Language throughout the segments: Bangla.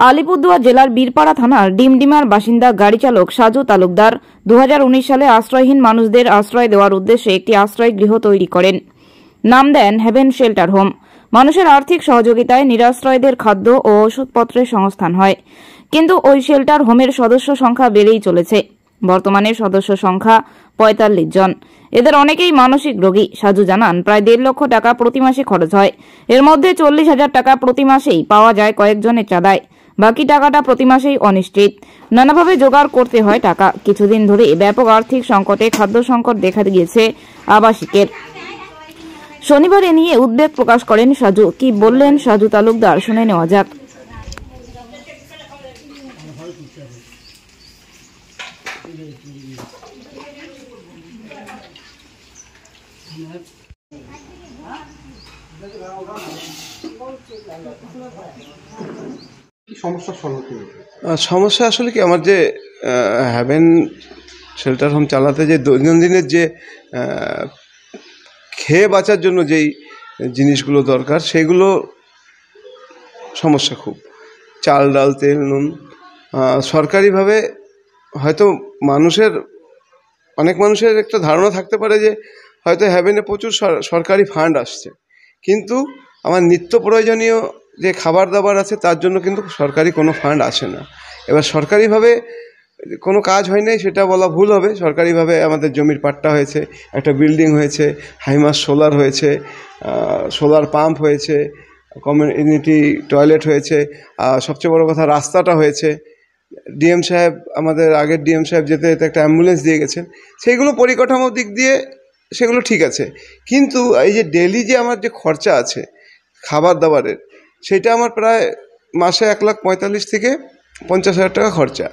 আলিপুরদুয়ার জেলার বীরপাড়া থানার ডিমডিমার বাসিন্দা গাড়ি চালক সাজু তালুকদার 2019 সালে আশ্রয়হীন মানুষদের আশ্রয় দেওয়ার উদ্দেশ্যে একটি আশ্রয় গৃহ তৈরি করেন। নাম দেন হেভেন শেল্টার হোম। মানুষের আর্থিক সহযোগিতায় নিরাশ্রয়দের খাদ্য ও ওষুধপত্রের সংস্থান হয়। কিন্তু ওই শেল্টার হোমের সদস্য সংখ্যা বেড়েই চলেছে। বর্তমানে সদস্য সংখ্যা 45 জন। এদের অনেকেই মানসিক রোগী। সাজু জানান, প্রায় 1.5 লক্ষ টাকা প্রতি মাসে খরচ হয়। এর মধ্যে 40,000 টাকা প্রতি মাসেই পাওয়া যায় কয়েকজনের চাঁদায়। বাকি টাকাটা প্রতি মাসেই অনিশ্চিত। নানাভাবে জোগাড় করতে হয় টাকা। কিছুদিন ধরে ব্যাপক আর্থিক সংকটে খাদ্য সংকট দেখা দিয়েছে আবাসিকের। শনিবার এ নিয়ে উদ্বেগ প্রকাশ করেন সাজু। কি বললেন সাজু তালুকদার, শুনে নেওয়া যাক। সমস্যা আসলে কি, আমার যে হ্যাভেন শেল্টার হোম চালাতে যে দৈনন্দিনের যে খেয়ে বাঁচার জন্য যেই জিনিসগুলো দরকার, সেগুলো সমস্যা খুব। চাল, ডাল, তেল, নুন সরকারিভাবে হয়তো অনেক মানুষের একটা ধারণা থাকতে পারে যে হয়তো হ্যাভেনে প্রচুর সরকারি ফান্ড আসছে, কিন্তু আমার নিত্য প্রয়োজনীয় যে খাবার দাবার আছে তার জন্য কিন্তু সরকারি কোনো ফান্ড আসে না। এবার সরকারিভাবে কোনো কাজ হয় নাই সেটা বলা ভুল হবে। সরকারিভাবে আমাদের জমির পাট্টা হয়েছে, একটা বিল্ডিং হয়েছে, হাইমাস সোলার হয়েছে, সোলার পাম্প হয়েছে, কমিউনিটি টয়লেট হয়েছে, সবচেয়ে বড় কথা রাস্তাটা হয়েছে। ডিএম সাহেব, আমাদের আগের ডিএম সাহেব যেতে যেতে একটা অ্যাম্বুলেন্স দিয়ে গেছেন। সেইগুলো পরিকাঠামোর দিক দিয়ে সেগুলো ঠিক আছে, কিন্তু এই যে ডেলি যে আমার যে খরচা আছে খাবার দাবারের, সেটা আমার প্রায় মাসে 1,45,000 থেকে 50,000 টাকা খরচা।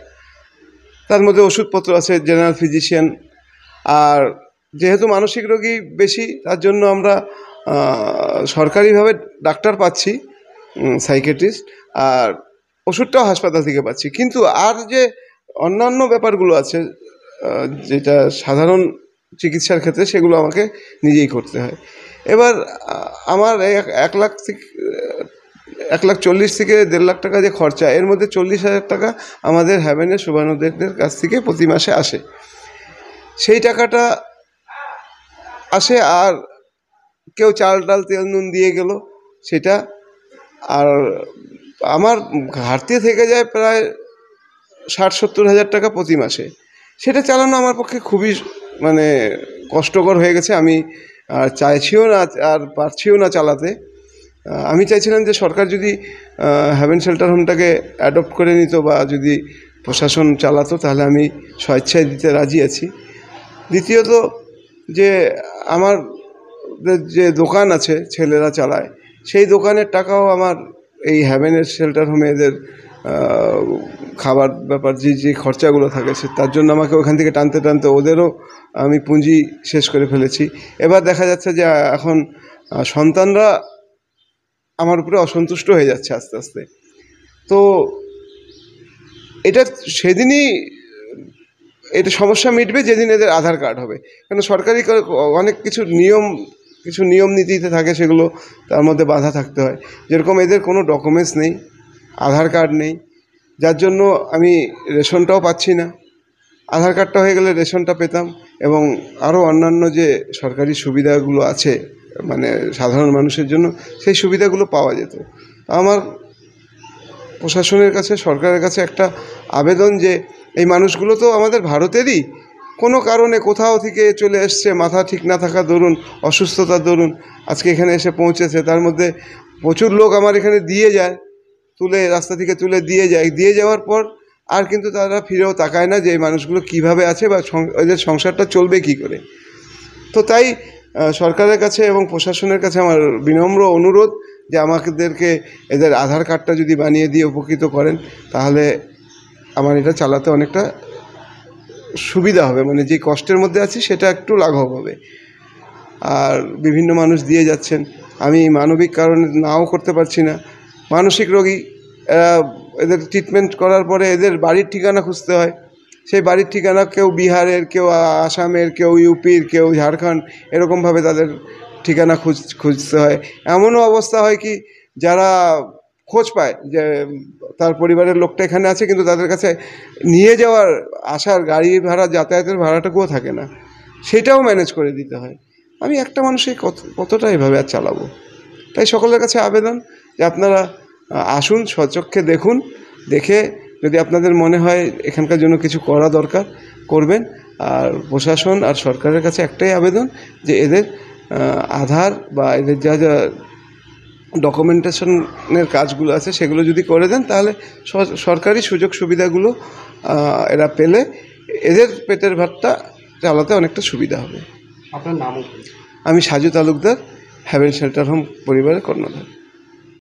তার মধ্যে ওষুধপত্র আছে, জেনারেল ফিজিশিয়ান, আর যেহেতু মানসিক রোগী বেশি, তার জন্য আমরা সরকারিভাবে ডাক্তার পাচ্ছি, সাইকিয়াট্রিস্ট, আর ওষুধটাও হাসপাতাল থেকে পাচ্ছি। কিন্তু আর যে অন্যান্য ব্যাপারগুলো আছে যেটা সাধারণ চিকিৎসার ক্ষেত্রে, সেগুলো আমাকে নিজেই করতে হয়। এবার আমার 1,40,000 থেকে 1.5 লাখ টাকা যে খরচা, এর মধ্যে 40,000 টাকা আমাদের হ্যাভেনের শুভানুদের কাছ থেকে প্রতি মাসে আসে। সেই টাকাটা আসে, আর কেউ চাল ডাল তেল নুন দিয়ে গেল সেটা, আর আমার ঘাটতি থেকে যায় প্রায় 60-70,000 টাকা প্রতি মাসে। সেটা চালানো আমার পক্ষে খুবই কষ্টকর হয়ে গেছে। আমি চাইছিও না, আর পারছিও না চালাতে। আমি চাইছিলাম যে সরকার যদি হ্যাভেন শেল্টার হোমটাকে অ্যাডপ্ট করে নিত, বা যদি প্রশাসন চালাতো, তাহলে আমি স্বেচ্ছায় দিতে রাজি আছি। দ্বিতীয়ত, যে আমার যে দোকান আছে ছেলেরা চালায়, সেই দোকানের টাকাও আমার এই হ্যাভেনের শেল্টার হোমে এদের খাবার ব্যাপার যে খরচাগুলো থাকে, তার জন্য আমাকে ওখান থেকে টানতে টানতে ওদেরও আমি পুঁজি শেষ করে ফেলেছি। এবার দেখা যাচ্ছে যে এখন সন্তানরা আমার উপরে অসন্তুষ্ট হয়ে যাচ্ছে আস্তে আস্তে। তো এটা সেদিনই এটা সমস্যা মিটবে যেদিন এদের আধার কার্ড হবে। কেন সরকারি অনেক কিছু নিয়ম নীতিতে থাকে, সেগুলো তার মধ্যে বাধা থাকতে হয়। যেরকম এদের কোনো ডকুমেন্টস নেই, আধার কার্ড নেই, যার জন্য আমি রেশনটাও পাচ্ছি না। আধার কার্ডটা হয়ে গেলে রেশনটা পেতাম, এবং আরও অন্যান্য যে সরকারি সুবিধাগুলো আছে সাধারণ মানুষের জন্য, সেই সুবিধাগুলো পাওয়া যেত। আমার প্রশাসনের কাছে, সরকারের কাছে একটা আবেদন যে এই মানুষগুলো তো আমাদের ভারতেরই, কোনো কারণে কোথাও থেকে চলে এসছে, মাথা ঠিক না থাকা দরুন, অসুস্থতার দরুন আজকে এখানে এসে পৌঁছেছে। তার মধ্যে প্রচুর লোক আমার এখানে দিয়ে যায়, রাস্তা থেকে তুলে দিয়ে যায়। দিয়ে যাওয়ার পর আর কিন্তু তারা ফিরেও তাকায় না যে এই মানুষগুলো কীভাবে আছে, বা এদের সংসারটা চলবে কী করে। তো তাই সরকারের কাছে এবং প্রশাসনের কাছে আমার বিনম্র অনুরোধ যে আমাদেরকে এদের আধার কার্ডটা যদি বানিয়ে দিয়ে উপকৃত করেন, তাহলে আমার এটা চালাতে অনেকটা সুবিধা হবে। যে কষ্টের মধ্যে আছি সেটা একটু লাঘব হবে। আর বিভিন্ন মানুষ দিয়ে যাচ্ছেন, আমি মানবিক কারণে নাও করতে পারছি না। মানসিক রোগী, এদের ট্রিটমেন্ট করার পরে এদের বাড়ির ঠিকানা খুঁজতে হয়। সেই বাড়ির ঠিকানা কেউ বিহারের, কেউ আসামের, কেউ ইউপির, কেউ ঝাড়খণ্ড, এরকমভাবে তাদের ঠিকানা খুঁজতে হয়। এমনও অবস্থা হয় কি, যারা খোঁজ পায় যে তার পরিবারের লোকটা এখানে আছে, কিন্তু তাদের কাছে নিয়ে যাওয়ার আসার গাড়ি ভাড়া, যাতায়াতের ভাড়াটাকুও থাকে না, সেটাও ম্যানেজ করে দিতে হয়। আমি একটা মানুষকে কতটা এভাবে আর চালাবো? তাই সকলের কাছে আবেদন যে আপনারা আসুন, স্বচক্ষে দেখুন, দেখে যদি আপনাদের মনে হয় এখানকার জন্য কিছু করা দরকার করবেন। আর প্রশাসন আর সরকারের কাছে একটাই আবেদন যে এদের আধার বা এদের যা যা ডকুমেন্টেশনের কাজগুলো আছে সেগুলো যদি করে দেন, তাহলে সরকারি সুযোগ সুবিধাগুলো এরা পেলে এদের পেটের ভাতটা চালাতে অনেকটা সুবিধা হবে। আপনার নাম? আমি Saju Talukdar, haven shelter home পরিবারের কর্ণধার।